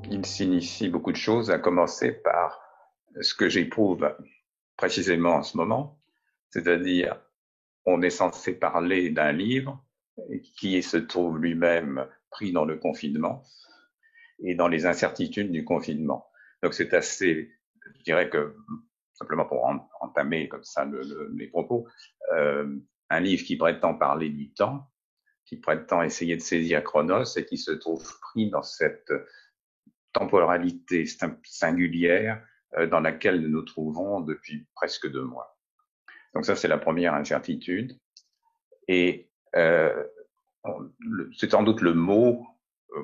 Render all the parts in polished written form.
il s'initie beaucoup de choses, à commencer par ce que j'éprouve précisément en ce moment, c'est-à-dire on est censé parler d'un livre qui se trouve lui-même pris dans le confinement et dans les incertitudes du confinement. Donc c'est assez, je dirais que, simplement pour entamer comme ça les propos, un livre qui prétend parler du temps, qui prétend essayer de saisir Chronos et qui se trouve pris dans cette temporalité singulière dans laquelle nous nous trouvons depuis presque 2 mois. Donc ça, c'est la première incertitude. Et c'est sans doute le mot,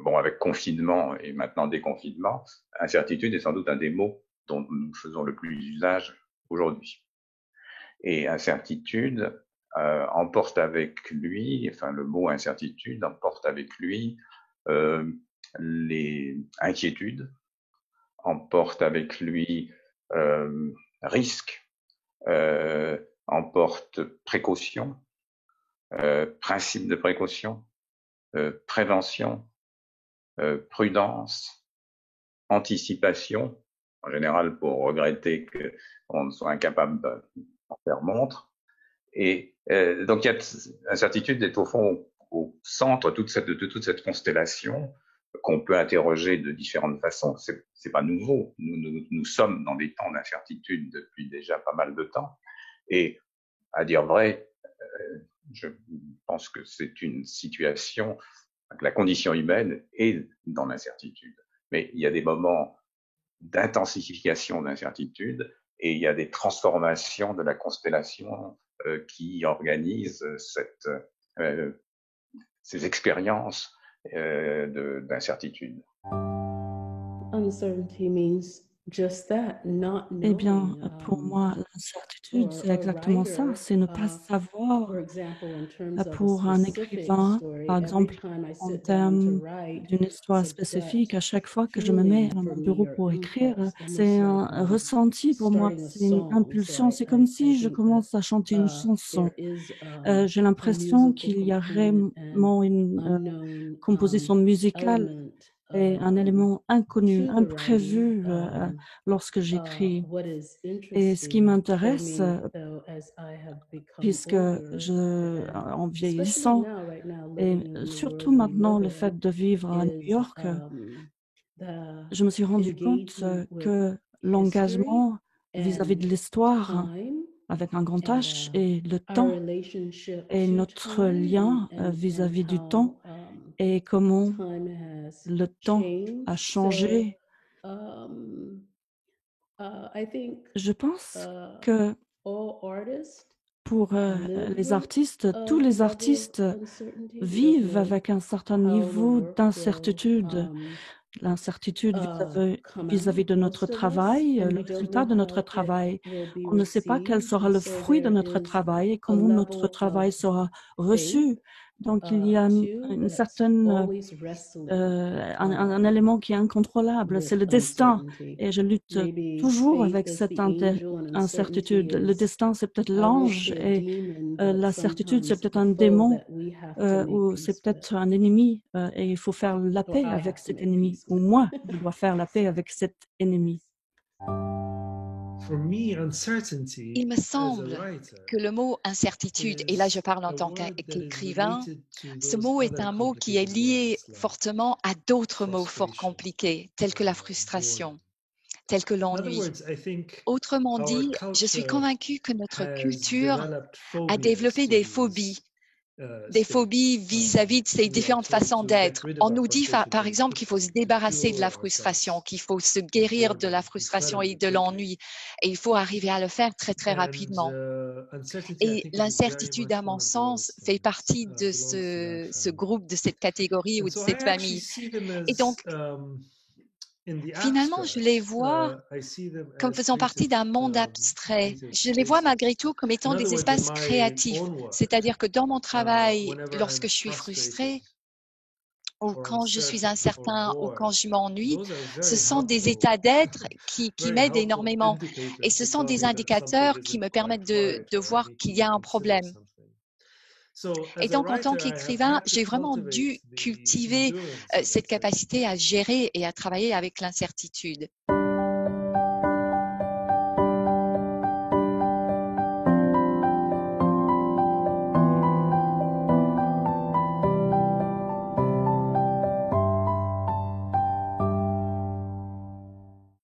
bon, avec confinement et maintenant déconfinement, incertitude est sans doute un des mots dont nous faisons le plus usage aujourd'hui. Et incertitude emporte avec lui, enfin le mot incertitude emporte avec lui les inquiétudes, emporte avec lui risque, emporte précaution, principe de précaution, prévention, prudence, anticipation, en général pour regretter qu'on soit incapable d'en faire montre. Et donc, l'incertitude est au fond au centre de toute cette constellation qu'on peut interroger de différentes façons. C'est pas nouveau. Nous sommes dans des temps d'incertitude depuis déjà pas mal de temps. Et à dire vrai, je pense que c'est une situation, que la condition humaine est dans l'incertitude. Mais il y a des moments d'intensification d'incertitude et il y a des transformations de la constellation qui organisent ces expériences d'incertitude. Eh bien, pour moi, l'incertitude, c'est exactement ça, c'est ne pas savoir. Pour un écrivain, par exemple, en termes d'une histoire spécifique, à chaque fois que je me mets à mon bureau pour écrire, c'est un ressenti pour moi, c'est une impulsion. C'est comme si je commence à chanter une chanson. J'ai l'impression qu'il y a vraiment une composition musicale et un élément inconnu, imprévu lorsque j'écris. Et ce qui m'intéresse, puisque en vieillissant, et surtout maintenant le fait de vivre à New York, je me suis rendu compte que l'engagement vis-à-vis de l'histoire, avec un grand H, et le temps, et notre lien vis-à-vis du temps, et comment le temps a changé. Je pense que pour les artistes, tous les artistes vivent avec un certain niveau d'incertitude. L'incertitude vis-à-vis de notre travail, le résultat de notre travail. On ne sait pas quel sera le fruit de notre travail et comment notre travail sera reçu. Donc, il y a une certaine, un élément qui est incontrôlable, c'est le destin. Et je lutte toujours avec cette incertitude. Le destin, c'est peut-être l'ange et la certitude, c'est peut-être un démon ou c'est peut-être un ennemi et il faut faire la paix avec cet ennemi. Ou moi, je dois faire la paix avec cet ennemi. Il me semble que le mot incertitude, et là je parle en tant qu'écrivain, ce mot est un mot qui est lié fortement à d'autres mots fort compliqués, tels que la frustration, tels que l'ennui. Autrement dit, je suis convaincue que notre culture a développé des phobies vis-à-vis de ces différentes façons d'être. On nous dit, par exemple, qu'il faut se débarrasser de la frustration, qu'il faut se guérir de la frustration et de l'ennui, et il faut arriver à le faire très, très rapidement. Et l'incertitude, à mon sens, fait partie de ce groupe, de cette catégorie ou de cette famille. Et donc, finalement, je les vois comme faisant partie d'un monde abstrait. Je les vois malgré tout comme étant des espaces créatifs. C'est-à-dire que dans mon travail, lorsque je suis frustrée, ou quand je suis incertain, ou quand je m'ennuie, ce sont des états d'être qui m'aident énormément. Et ce sont des indicateurs qui me permettent de voir qu'il y a un problème. Et donc, en tant qu'écrivain, j'ai vraiment dû cultiver cette capacité à gérer et à travailler avec l'incertitude.